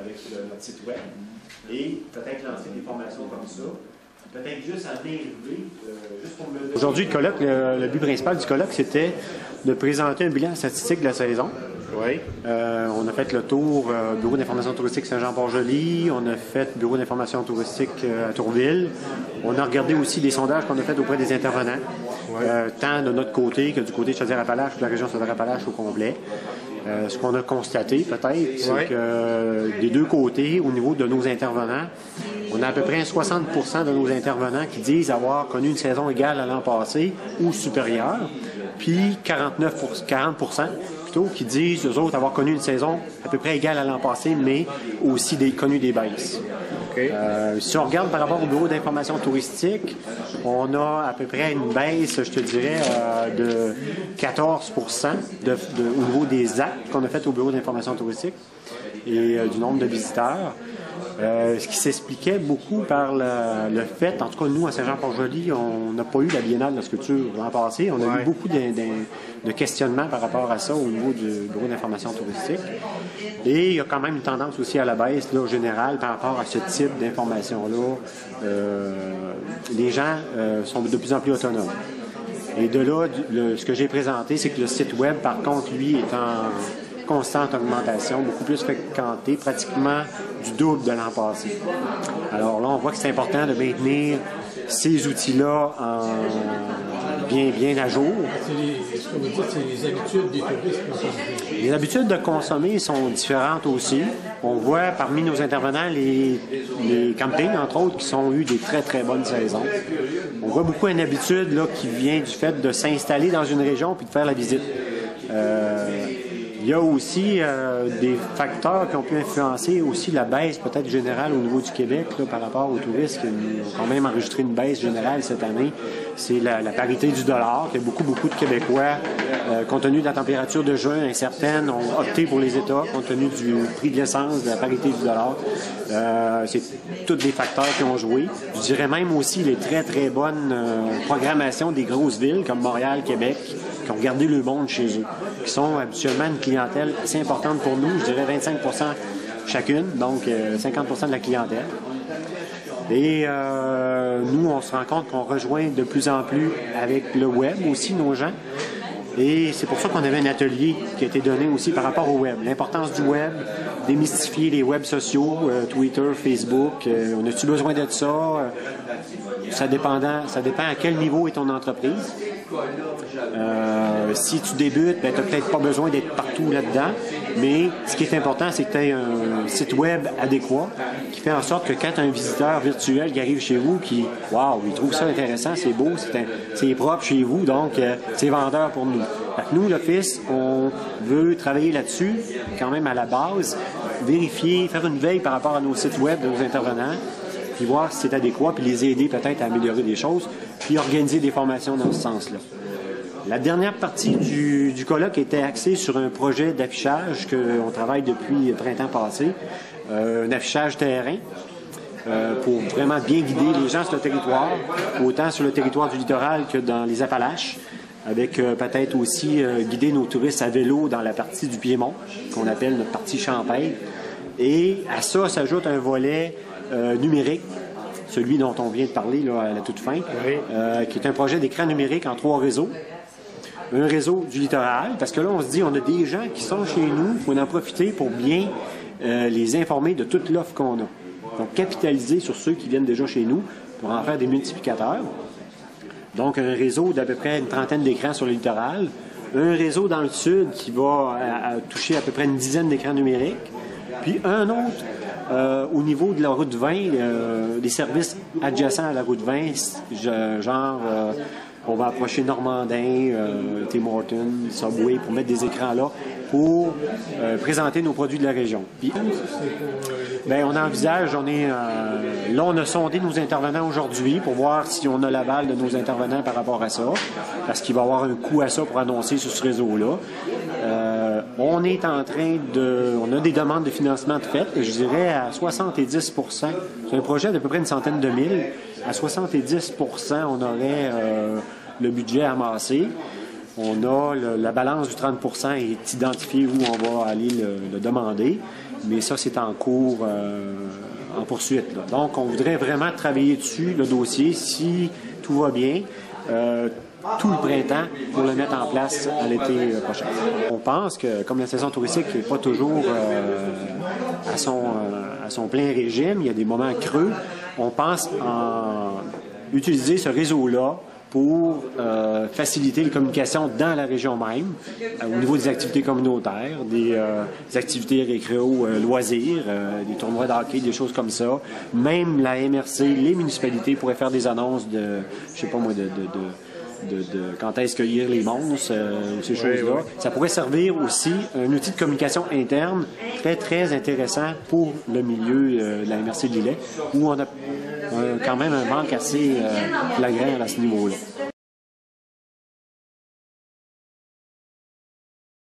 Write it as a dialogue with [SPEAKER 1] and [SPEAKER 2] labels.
[SPEAKER 1] avec notre site web et peut-être lancer des formations comme ça. Peut-être juste à m'élever, juste pour me... Aujourd'hui, le colloque, le but principal du colloque, c'était de présenter un bilan statistique de la saison. Oui. On a fait le tour Bureau d'information touristique Saint-Jean-Port-Joli, on a fait Bureau d'information touristique à Tourville. On a regardé aussi des sondages qu'on a fait auprès des intervenants, tant de notre côté que du côté de Chaudière-Appalaches, de la région Chaudière-Appalaches au complet. Ce qu'on a constaté, peut-être, c'est que des deux côtés, au niveau de nos intervenants, on a à peu près 60% de nos intervenants qui disent avoir connu une saison égale à l'an passé ou supérieure, puis 40% plutôt qui disent, eux autres, avoir connu une saison à peu près égale à l'an passé, mais aussi connu des baisses. Okay. Si on regarde par rapport au bureau d'information touristique, on a à peu près une baisse, je te dirais, de 14% au niveau des actes qu'on a fait au bureau d'information touristique et du nombre de visiteurs. Ce qui s'expliquait beaucoup par le fait, en tout cas nous à Saint-Jean-Port-Joli, on n'a pas eu la Biennale de la sculpture l'an passé. On a eu beaucoup de questionnements par rapport à ça au niveau du bureau d'information touristique. Et il y a quand même une tendance aussi à la baisse là, générale par rapport à ce type d'information-là. Les gens sont de plus en plus autonomes. Et de là, ce que j'ai présenté, c'est que le site web, par contre, lui, est en constante augmentation, beaucoup plus fréquenté, pratiquement du double de l'an passé. Alors là, on voit que c'est important de maintenir ces outils-là bien à jour.
[SPEAKER 2] Ce que vous dites, c'est les habitudes des touristes qui ont changé.
[SPEAKER 1] Les habitudes de consommer sont différentes aussi. On voit parmi nos intervenants les campings, entre autres, qui ont eu des très, très bonnes saisons. On voit beaucoup une habitude là, qui vient du fait de s'installer dans une région puis de faire la visite. Il y a aussi des facteurs qui ont pu influencer aussi la baisse peut-être générale au niveau du Québec là, par rapport aux touristes qui ont quand même enregistré une baisse générale cette année. C'est la parité du dollar. Il y a beaucoup de Québécois, compte tenu de la température de juin incertaine, ont opté pour les États, compte tenu du prix de l'essence, de la parité du dollar. C'est tous des facteurs qui ont joué. Je dirais même aussi les très, très bonnes programmations des grosses villes comme Montréal, Québec, qui ont gardé le monde chez eux, qui sont habituellement une clientèle assez importante pour nous, je dirais 25% chacune, donc 50% de la clientèle. Et nous, on se rend compte qu'on rejoint de plus en plus avec le web aussi nos gens. Et c'est pour ça qu'on avait un atelier qui a été donné aussi par rapport au web. L'importance du web, démystifier les webs sociaux, Twitter, Facebook. On a-tu besoin de ça? Ça dépend à quel niveau est ton entreprise. Si tu débutes, ben, tu n'as peut-être pas besoin d'être partout là-dedans, mais ce qui est important, c'est que tu aies un site web adéquat qui fait en sorte que quand tu as un visiteur virtuel qui arrive chez vous, qui, waouh, il trouve ça intéressant, c'est beau, c'est propre chez vous, donc c'est vendeur pour nous. Fait que nous, l'Office, on veut travailler là-dessus, quand même à la base, vérifier, faire une veille par rapport à nos sites web de nos intervenants, puis voir si c'est adéquat, puis les aider peut-être à améliorer des choses, puis organiser des formations dans ce sens-là. La dernière partie du colloque était axée sur un projet d'affichage qu'on travaille depuis le printemps passé, un affichage terrain pour vraiment bien guider les gens sur le territoire, autant sur le territoire du littoral que dans les Appalaches, avec peut-être aussi guider nos touristes à vélo dans la partie du Piémont, qu'on appelle notre partie champêtre. Et à ça s'ajoute un volet numérique, celui dont on vient de parler là, à la toute fin, qui est un projet d'écran numérique en 3 réseaux. Un réseau du littoral, parce que là, on se dit, on a des gens qui sont chez nous, il faut en profiter pour bien les informer de toute l'offre qu'on a. Donc, capitaliser sur ceux qui viennent déjà chez nous pour en faire des multiplicateurs. Donc, un réseau d'à peu près une trentaine d'écrans sur le littoral. Un réseau dans le sud qui va toucher à peu près une dizaine d'écrans numériques. Puis un autre au niveau de la route 20, des services adjacents à la route 20, genre... on va approcher Normandin, Tim Hortons, Subway pour mettre des écrans là pour présenter nos produits de la région. Puis, ben, on envisage, là on a sondé nos intervenants aujourd'hui pour voir si on a l'aval de nos intervenants par rapport à ça, parce qu'il va y avoir un coût à ça pour annoncer sur ce réseau-là. On est en train on a des demandes de financement de fait, je dirais à 70%. C'est un projet d'à peu près une centaine de mille. À 70%, on aurait le budget amassé. On a la balance du 30% est identifiée où on va aller le demander. mais ça, c'est en cours, en poursuite. Là. Donc, on voudrait vraiment travailler dessus, le dossier, si tout va bien, tout le printemps pour le mettre en place à l'été prochain. On pense que, comme la saison touristique n'est pas toujours à son plein régime, il y a des moments creux, on pense utiliser ce réseau-là pour faciliter les communications dans la région même, au niveau des activités communautaires, des activités récréo, loisirs, des tournois de hockey, des choses comme ça. Même la MRC, les municipalités pourraient faire des annonces de, je sais pas moi, de quand est-ce cueillir les monstres, ou ces choses-là. Oui. Ça pourrait servir aussi un outil de communication interne très, très intéressant pour le milieu de la MRC de Lillet, où on a quand même un manque assez flagrant à ce niveau-là.